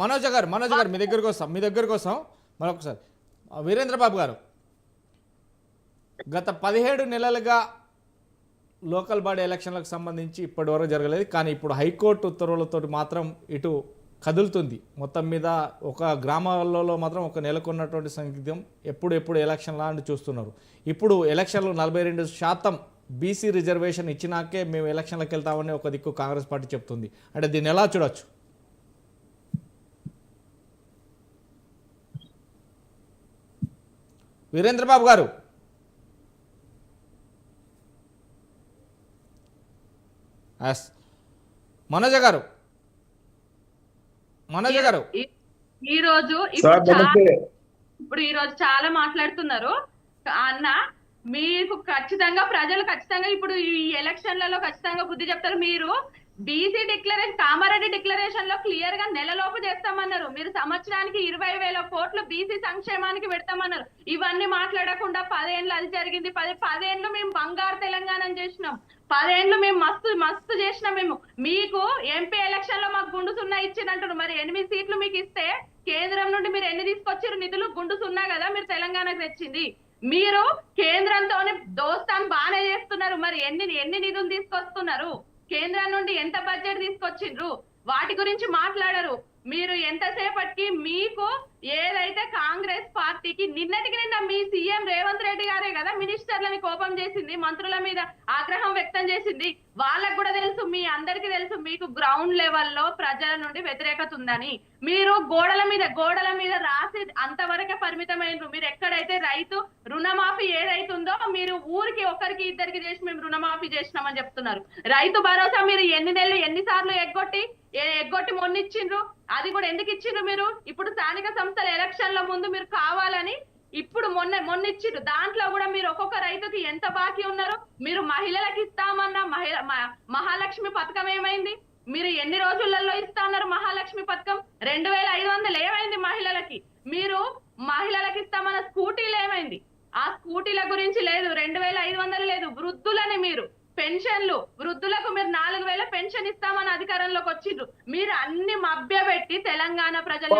మనోజ్ గారు మీ దగ్గరకు వస్తాం మరొకసారి. వీరేంద్ర బాబు గారు, గత 17 నెలలుగా లోకల్ బాడీ ఎలక్షన్లకు సంబంధించి ఇప్పటివరకు జరగలేదు, కానీ ఇప్పుడు హైకోర్టు ఉత్తర్వులతో మాత్రం ఇటు కదులుతుంది. మొత్తం మీద ఒక గ్రామాలలో మాత్రం ఒక నెలకొన్నటువంటి సందిగ్ధం, ఎప్పుడు ఎలక్షన్లా అని చూస్తున్నారు. ఇప్పుడు ఎలక్షన్లు 42% బీసీ రిజర్వేషన్ ఇచ్చినాకే మేము ఎలక్షన్లకు వెళ్తామని ఒక దిక్కు కాంగ్రెస్ పార్టీ చెప్తుంది. అంటే దీన్ని ఎలా చూడొచ్చు? వీరేంద్ర బాబు గారు, మనోజ గారు ఈ రోజు చాలా మాట్లాడుతున్నారు అన్న. మీకు ఖచ్చితంగా ప్రజలు ఖచ్చితంగా ఇప్పుడు ఈ ఎలక్షన్లలో ఖచ్చితంగా బుద్ధి చెప్తారు. మీరు బీసీ డిక్లరేషన్, కామారెడ్డి డిక్లరేషన్ లో క్లియర్ గా నెలలోపు చేస్తామన్నారు. మీరు సంవత్సరానికి 20,000 కోట్లు బీసీ సంక్షేమానికి పెడతామన్నారు. ఇవన్నీ మాట్లాడకుండా 10 ఏళ్ళు అది జరిగింది, 10 ఏళ్ళు మేము బంగారు తెలంగాణ చేసినాం, 10 ఏళ్ళు మేము మస్తు చేసినాం. మేము మీకు ఎంపీ ఎలక్షన్ లో మాకు గుండు సున్నా ఇచ్చిందంటారు. మరి 8 సీట్లు మీకు ఇస్తే కేంద్రం నుండి మీరు ఎన్ని తీసుకొచ్చారు నిధులు? గుండు సున్నా కదా మీరు తెలంగాణకు తెచ్చింది. మీరు కేంద్రంతోనే దోస్తాను బాగానే చేస్తున్నారు. మరి ఎన్ని నిధులు తీసుకొస్తున్నారు? కేంద్రం నుండి ఎంత బడ్జెట్ తీసుకొచ్చిండ్రు? వాటి గురించి మాట్లాడరు. మీరు ఎంతసేపటికి మీకు ఏదైతే కాంగ్రెస్ పార్టీకి నిన్నటికి నిన్న మీ సీఎం రేవంత్ రెడ్డి గారే కదా మినిస్టర్లని కోపం చేసింది, మంత్రుల మీద ఆగ్రహం వ్యక్తం చేసింది. వాళ్ళకు కూడా తెలుసు, మీ అందరికీ తెలుసు మీకు గ్రౌండ్ లెవెల్లో ప్రజల నుండి వ్యతిరేకత ఉందని. మీరు గోడల మీద రాసి అంతవరకే పరిమితమైనరు. మీరు ఎక్కడైతే రైతు రుణమాఫీ ఏదైతుందో మీరు ఊరికి ఒక్కరికి ఇద్దరికి చేసి మేము రుణమాఫీ చేసినామని చెప్తున్నారు. రైతు భరోసా మీరు ఎన్నిసార్లు ఎగ్గొట్టి మొన్నిచ్చిండ్రు. అది కూడా ఎందుకు ఇచ్చిండ్రు? మీరు ఇప్పుడు స్థానిక సంస్థల ఎలక్షన్ల ముందు మీరు కావాలని ఇప్పుడు మొన్నిచ్చిండ్రు. దాంట్లో కూడా మీరు ఒక్కొక్క రైతుకి ఎంత బాకీ ఉన్నారు? మీరు మహిళలకు ఇస్తామన్న మహాలక్ష్మి పథకం ఏమైంది? మీరు ఎన్ని రోజులలో ఇస్తా ఉన్నారు మహాలక్ష్మి పథకం? 2,500 ఏమైంది మహిళలకి? మీరు మహిళలకు ఇస్తామన్న స్కూటీలు ఏమైంది? ఆ స్కూటీల గురించి లేదు, 2,500 లేదు. వృద్ధులని మీరు పెన్షన్లు, వృద్ధులకు మీరు 4,000 పెన్షన్ ఇస్తామని అధికారంలోకి వచ్చిండ్రు. మీరు అన్ని మభ్యపెట్టి తెలంగాణ ప్రజలు.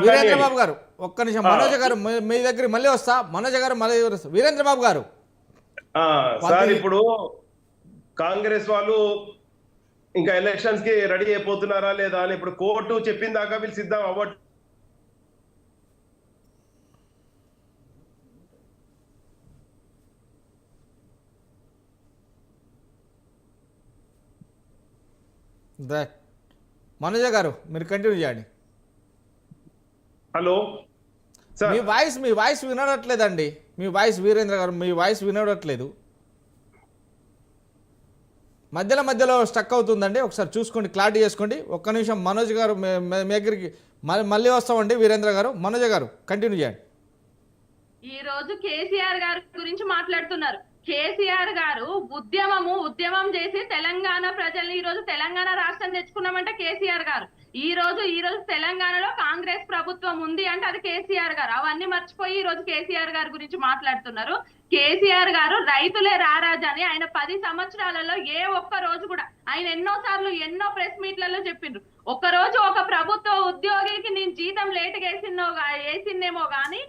వీరేంద్ర బాబు గారు ఒక్క నిమిషం. మనోజ్ గారు మీ దగ్గర మళ్ళీ వస్తా. మనోజ్ గారు మళ్ళీ వీరేంద్ర బాబు గారు సార్, ఇప్పుడు కాంగ్రెస్ వాళ్ళు ఇంకా ఎలక్షన్స్ కి రెడీ అయిపోతున్నారా లేదా అని ఇప్పుడు కోర్టు చెప్పిన దాకా వీళ్ళు సిద్ధం అవ్వట్లేదు. మనోజ గారు మీరు కంటిన్యూ చేయండి. హలో సార్, మీ వాయిస్ వినడట్లేదండి. మీ వాయిస్ వీరేంద్ర గారు మీ వాయిస్ వినడట్లేదు. మధ్యలో స్టక్ అవుతుందండి. ఒకసారి చూసుకోండి, క్లారిటీ చేసుకోండి. ఒక్క నిమిషం. మనోజ్ గారు మీ దగ్గరికి మళ్ళీ వస్తామండి. వీరేంద్ర గారు, మనోజ గారు కంటిన్యూ చేయండి. ఈ రోజు కేసీఆర్ గారి గురించి మాట్లాడుతున్నారు. కేసీఆర్ గారు ఉద్యమం చేసి తెలంగాణ ప్రజల్ని ఈ రోజు తెలంగాణ రాష్ట్రం తెచ్చుకున్నామంటే కేసీఆర్ గారు. ఈ రోజు తెలంగాణలో కాంగ్రెస్ ప్రభుత్వం ఉంది అంటే అది కేసీఆర్ గారు. అవన్నీ మర్చిపోయి ఈ రోజు కేసీఆర్ గారి గురించి మాట్లాడుతున్నారు. కేసీఆర్ గారు రైతులే రారాజని ఆయన 10 సంవత్సరాలలో ఏ ఒక్క రోజు కూడా ఆయన ఎన్నో ప్రెస్ మీట్లలో చెప్పిండ్రు. ఒక రోజు ఒక ప్రభుత్వ ఉద్యోగికి నేను జీతం లేటుగా వేసిందేమో గానీ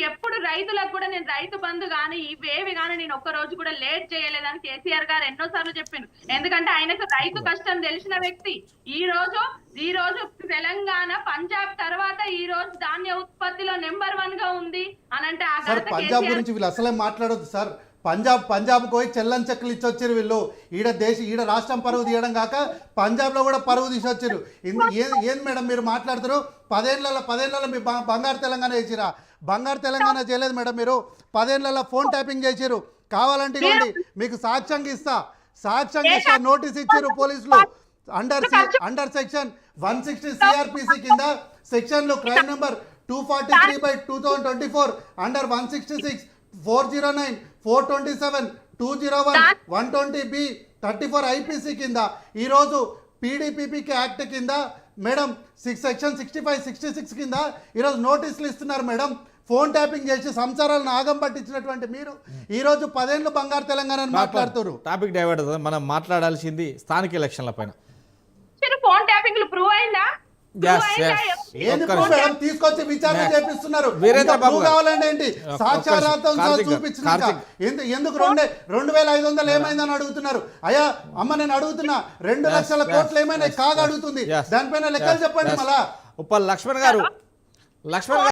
ఎప్పుడు రైతులకు కూడా నేను రైతు బంధు గాని ఇవేవి గాని నేను ఒక్క రోజు కూడా లేట్ చేయలేదని కేసీఆర్ గారు ఎన్నోసార్లు చెప్పిండు. ఎందుకంటే ఆయనకు రైతు కష్టం తెలిసిన వ్యక్తి. ఈ రోజు తెలంగాణ పంజాబ్ తర్వాత ఈ రోజు ధాన్య ఉత్పత్తిలో నెంబర్ 1 గా ఉంది అని అంటే పంజాబ్ గురించి వీళ్ళు అసలే మాట్లాడొద్దు సార్. పంజాబ్ పోయి చెల్లని చెక్కులు ఇచ్చొచ్చారు వీళ్ళు. ఈడ రాష్ట్రం పరువు తీయడం కాక పంజాబ్లో కూడా పరువు తీసొచ్చారు. ఏం మేడం మీరు మాట్లాడుతారు? 10 ఏళ్లలో మీ బంగారు తెలంగాణ చేసిరా? బంగారు తెలంగాణ చేయలేదు మేడం. మీరు 10 ఏళ్లలో ఫోన్ ట్యాపింగ్ చేసారు. కావాలంటే ఇవ్వండి, మీకు సాక్ష్యంగా ఇస్తా నోటీస్ ఇచ్చారు పోలీసులు. అండర్ సెక్షన్ 160 సిఆర్పిసి కింద సెక్షన్లు crime number 243/2024 under 166 409 427 201 120B 34 IPC కింద ఈరోజు పీడీపీపీకి యాక్ట్ కింద మేడం సెక్షన్ 65 66 కింద ఈరోజు నోటీసులు ఇస్తున్నారు మేడం. ఫోన్ ట్యాపింగ్ చేసి సంసారాలను ఆగం పట్టించినటువంటి మీరు ఈరోజు 10 ఏళ్ళు బంగారు తెలంగాణ మాట్లాడుతారు. Topic divert. మనం మాట్లాడాల్సింది స్థానిక ఎలక్షన్ల పైన. కిడ్నాపింగ్ ప్రూవ్ అయిందా? Yes, Prove అయిందా? yes. ఏంది ఒక్క ప్రూఫ్ నిమిషం. మేడం తీసుకొచ్చి విచారణ Next. చేపిస్తున్నారు. వీరేంద్ర ఇంకా బాబు proof గారు. కావాలంటే ఏంటి ఒక్క సాక్ష్యాలతో నిమిషం. చూపించినాక కార్తీక్. ఎందుకు 2500 ఏమైందని అడుగుతున్నారు. అయ్యా అమ్మ నేను అడుగుతున్నా 2 Yes, లక్షల yes, కోట్లు ఏమైనా yes, కాగా yes. అడుగుతుంది. Yes. దానిపైన లెక్కలు Yes, చెప్పండి yes. మళ్ళా. ఉప్పల్ లక్ష్మణ్ గారు